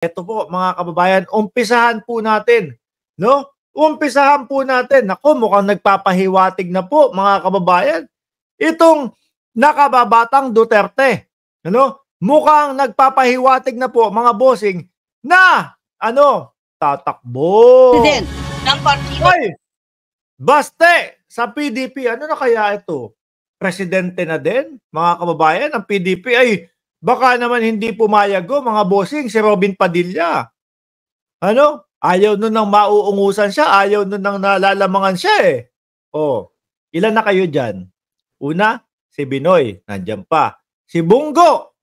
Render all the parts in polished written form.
Ito po mga kababayan, umpisahan po natin, no? Umpisahan po natin. Naku, mukhang nagpapahiwatig na po mga kababayan. Itong nakababatang Duterte, ano? Mukhang nagpapahiwatig na po mga bossing na tatakbo. President ng partido. Ay, baste sa PDP. Ano na kaya ito? Presidente na din, mga kababayan, ang PDP ay baka naman hindi pumayag mga bossing, si Robin Padilla. Ano? Ayaw nun nang mauungusan siya, ayaw nun nang nalalamangan siya eh. Oh, ilan na kayo dyan? Una, si Binoy, nandyan pa. Si Bungo,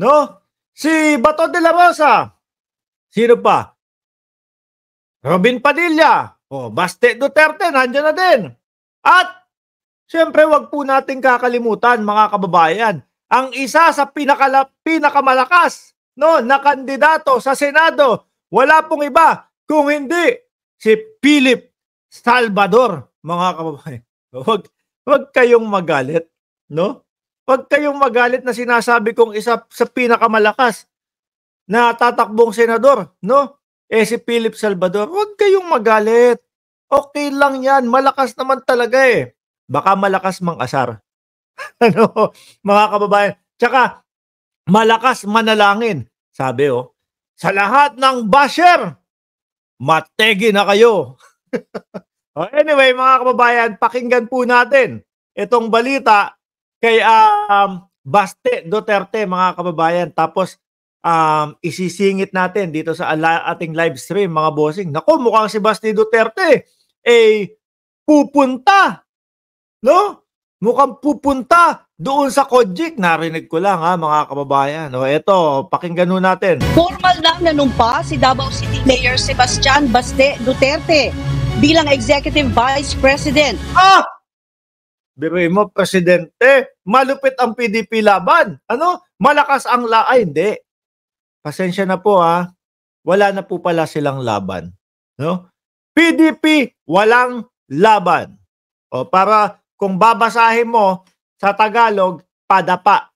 no? Si Bato de la Rosa. Sino pa? Robin Padilla. Oh, Baste Duterte, nandyan na din. At siyempre, wag po nating kakalimutan mga kababayan, ang isa sa pinakamalakas na kandidato sa Senado, wala pong iba kung hindi si Philip Salvador, mga kababayan. Wag kayong magalit, no? Wag kayong magalit na sinasabi kong isa sa pinakamalakas na tatakbong senador, no? Si Philip Salvador. Wag kayong magalit. Okay lang 'yan, malakas naman talaga eh. Baka malakas mang-asar. Mga kababayan. Tsaka, malakas manalangin. Sabi sa lahat ng basher, mategi na kayo. Anyway, mga kababayan, pakinggan po natin itong balita kay Baste Duterte, mga kababayan. Tapos, isisingit natin dito sa ating live stream, mga bossing. Naku, mukhang si Baste Duterte pupunta. No? Mukhang pupunta doon sa Kojik. Narinig ko lang mga kababayan. Eto, pakinggan nun natin. Formal lang nanumpa si Davao City Mayor Sebastian Baste Duterte bilang Executive Vice President. Biruin mo, Presidente, malupit ang PDP laban. Malakas ang Ay, hindi. Pasensya na po Wala na po pala silang laban. No? PDP, walang laban. Para kung babasahin mo sa Tagalog, padapa.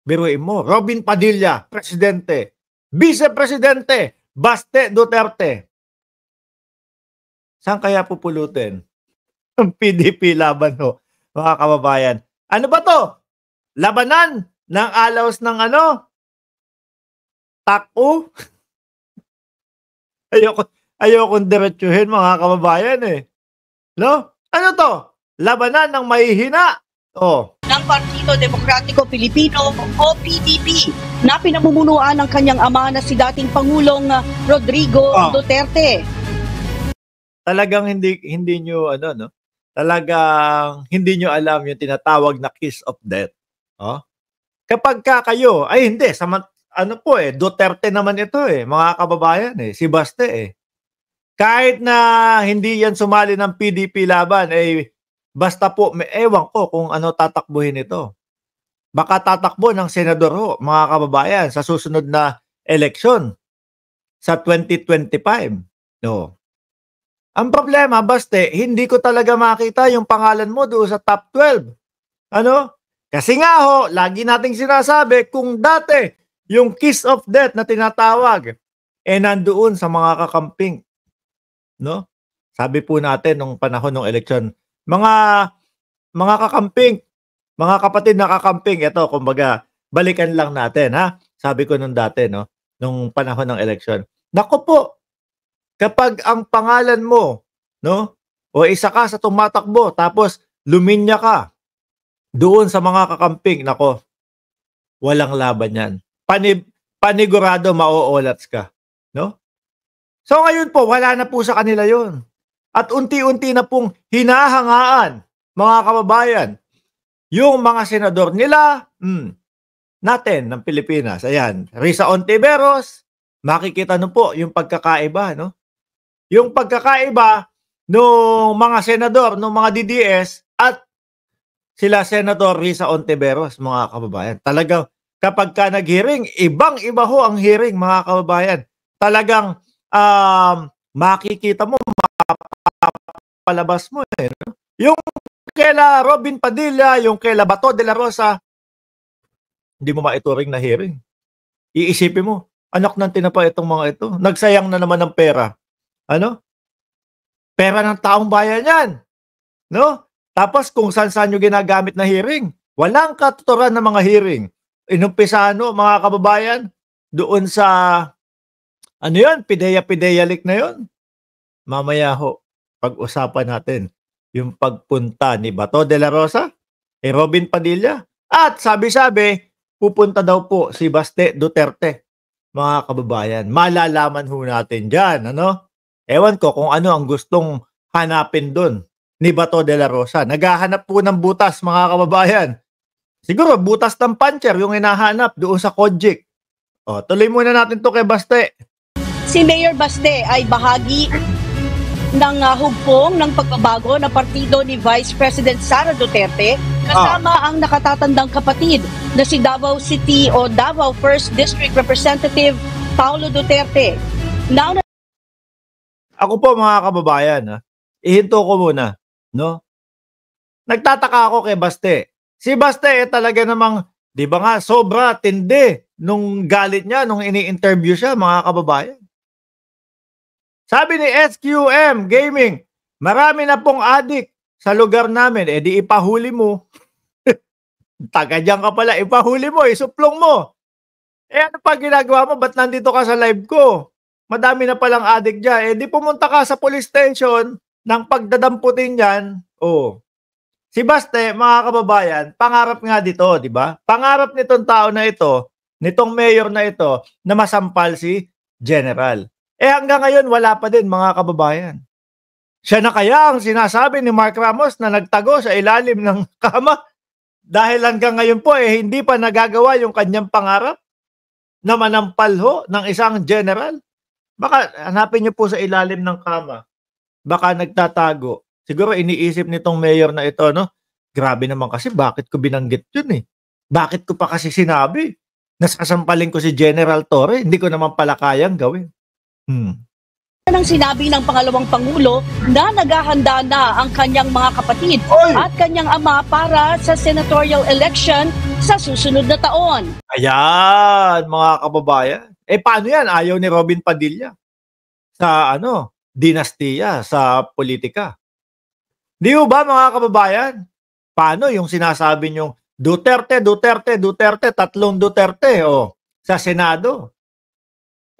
Biruin mo, Robin Padilla, Presidente. Vice-Presidente, Baste Duterte. Saan kaya pupulutin? Ang PDP laban mga kababayan. Ano ba to? Labanan ng alaws ng tako? Ayokong diretsuhin mga kababayan eh. No? Ano to? Labanan ng mahihina. Ng Partido Demokratiko Pilipino o PDP na pinamumunuan ng kanyang ama na si dating Pangulong Rodrigo Duterte. Talagang hindi nyo Talagang hindi nyo alam yung tinatawag na kiss of death. Kapag kayo ay hindi Duterte naman ito mga kababayan si Baste Kahit na hindi yan sumali ng PDP laban basta po ewan ko kung tatakbuhin ito. Baka tatakbo ng senador mga kababayan sa susunod na eleksyon sa 2025. No. Ang problema, Baste, hindi ko talaga makita yung pangalan mo doon sa top 12. Kasi nga lagi nating sinasabi kung dati yung kiss of death na tinatawag nandoon sa mga kakamping. No? Sabi po natin nung panahon ng eleksyon, mga kakamping, mga kapatid na kakamping, ito kumbaga balikan lang natin Sabi ko nung dati nung panahon ng eleksyon. Naku po, kapag ang pangalan mo o isa ka sa tumatakbo tapos luminya ka doon sa mga kakamping, nako, walang laban yan. Panigurado mauulats ka. No? So ngayon po, wala na po sa kanila yon. At unti-unti na pong hinahangaan, mga kababayan, yung mga senador nila, natin ng Pilipinas. Ayan, Risa Ontiveros, makikita po yung pagkakaiba, Yung pagkakaiba ng mga senador, ng mga DDS at sila Senator Risa Ontiveros, mga kababayan. Talagang kapag ka nag-hearing, ibang-iba ang hearing, mga kababayan. Talagang makikita mo, mapapalabas mo Yung kaila Robin Padilla, yung kaila Bato de la Rosa, hindi mo maituring na hearing. Iisipin mo, Anak ng tinapa itong mga ito. Nagsayang na naman ng pera. Ano? Pera ng taong bayan yan. No? Tapos kung saan-saan nyo ginagamit na hearing. Walang katuturan ng mga hearing. Inumpisahan mga kababayan, doon sa, ano yun, pideya leak na yun. Mamaya ho, pag-usapan natin yung pagpunta ni Bato de la Rosa, Robin Padilla, at sabi-sabi, pupunta daw po si Baste Duterte. Mga kababayan, malalaman ho natin dyan, ano? Ewan ko kung ano ang gustong hanapin doon ni Bato de la Rosa. Naghahanap po ng butas, mga kababayan. Siguro, butas ng puncher yung hinahanap doon sa Kojik. O, tuloy muna natin to kay Baste. Si Mayor Baste ay bahagi ng hugpong ng pagbabago na partido ni Vice President Sara Duterte kasama ang nakatatandang kapatid na si Davao City o Davao 1st District Representative Paulo Duterte. Now, ako po mga kababayan, ihinto ko muna, no? Nagtataka ako kay Baste. Si Baste talaga namang, di ba nga, sobra tindi nung galit niya, nung ini-interview siya, mga kababayan. Sabi ni SQM Gaming, marami na pong adik sa lugar namin. Di ipahuli mo. Taga dyan ka pala, ipahuli mo, isuplong mo. Ano pa ginagawa mo? Ba't nandito ka sa live ko? Madami na palang adik dyan. Di pumunta ka sa police station ng pagdadamputin yan. Si Baste, mga kababayan, pangarap nga dito, di ba? Pangarap nitong tao na ito, nitong mayor na ito, na masampal si General. Hanggang ngayon, wala pa din, mga kababayan. Siya na kaya ang sinasabi ni Mark Ramos na nagtago sa ilalim ng kama dahil hanggang ngayon po hindi pa nagagawa yung kanyang pangarap na manampal ho ng isang general. Baka hanapin niyo po sa ilalim ng kama. Baka nagtatago. Siguro iniisip nitong mayor na ito, no? Grabe naman kasi, bakit ko binanggit yun eh? Bakit ko pa kasi sinabi? Nasasampalin ko si General Torre, hindi ko naman pala kayang gawin. Nang sinabi ng pangalawang Pangulo na naghahanda na ang kanyang mga kapatid at kanyang ama para sa senatorial election sa susunod na taon. Ayan, mga kababayan. Paano yan? Ayaw ni Robin Padilla sa dinastiya, sa politika. Di ba, mga kababayan? Paano yung sinasabi nyong Duterte, Duterte, Duterte, tatlong Duterte sa Senado?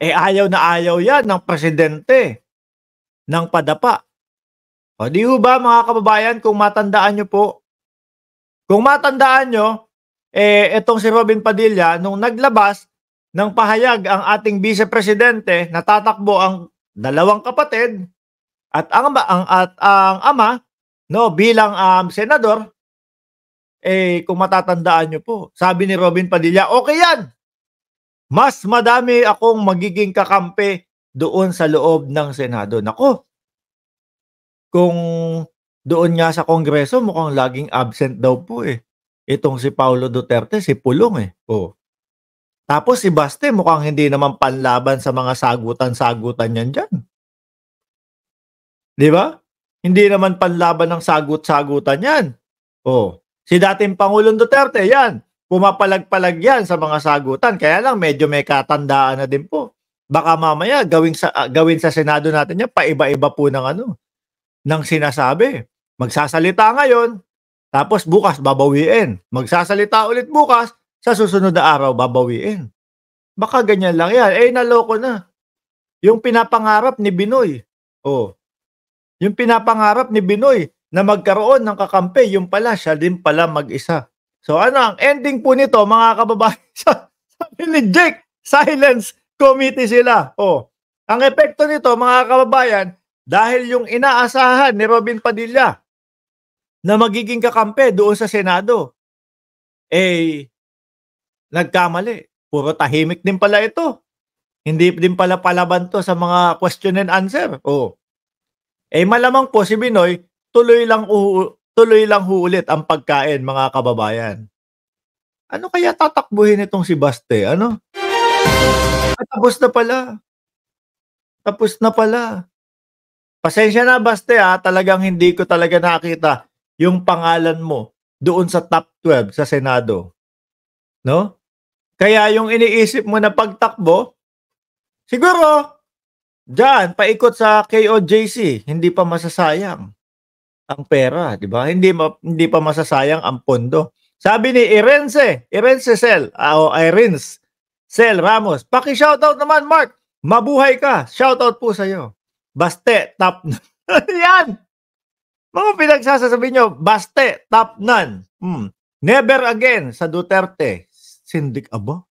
Ayaw na ayaw yan ng presidente ng padapa. Di ba, mga kababayan, kung matandaan nyo po, kung matandaan nyo, itong si Robin Padilla, nung naglabas ng pahayag ang ating vice-presidente, natatakbo ang dalawang kapatid at ang ama, bilang senador, kung matatandaan nyo po, sabi ni Robin Padilla, okay yan! Mas madami akong magiging kakampi doon sa loob ng Senado. Nako, kung doon nga sa Kongreso, mukhang laging absent daw po itong si Paulo Duterte, si Pulong Tapos si Baste, mukhang hindi naman panlaban sa mga sagutan-sagutan yan dyan. Di ba? Hindi naman panlaban ng sagut-sagutan yan. Si dating Pangulong Duterte, yan. Pumapalag-palag yan sa mga sagutan. Kaya lang, medyo may katandaan na din po. Baka mamaya, gawin sa Senado natin yan, paiba-iba po ng sinasabi. Magsasalita ngayon, tapos bukas babawiin. Magsasalita ulit bukas, sa susunod na araw babawiin. Baka ganyan lang yan. Naloko na. Yung pinapangarap ni Binoy. Yung pinapangarap ni Binoy na magkaroon ng kakampi, yung pala, siya din pala mag-isa. So ang ending po nito, mga kababayan, sabi ni Jake, silence committee sila. Ang epekto nito, mga kababayan, dahil yung inaasahan ni Robin Padilla na magiging kakampi doon sa Senado, nagkamali. Puro tahimik din pala ito. Hindi din pala palaban to sa mga question and answer. Malamang po si Binoy, tuloy lang ulit ang pagkain, mga kababayan. Ano kaya tatakbuhin itong si Baste? Tapos na pala. Tapos na pala. Pasensya na, Baste, talagang hindi ko talaga nakita yung pangalan mo doon sa top 12 sa Senado. No? Kaya yung iniisip mo na pagtakbo, Siguro, diyan, paikot sa KOJC, hindi pa masasayang ang pera, di ba? Hindi pa masasayang ang pondo. Sabi ni Irene Cel, o Irene Cel Ramos, paki-shoutout naman, Mark. Mabuhay ka. Shoutout po sa'yo. Baste, top. Yan. Mga pinagsasasabi nyo, baste, top none. Never again sa Duterte. Sindik aba?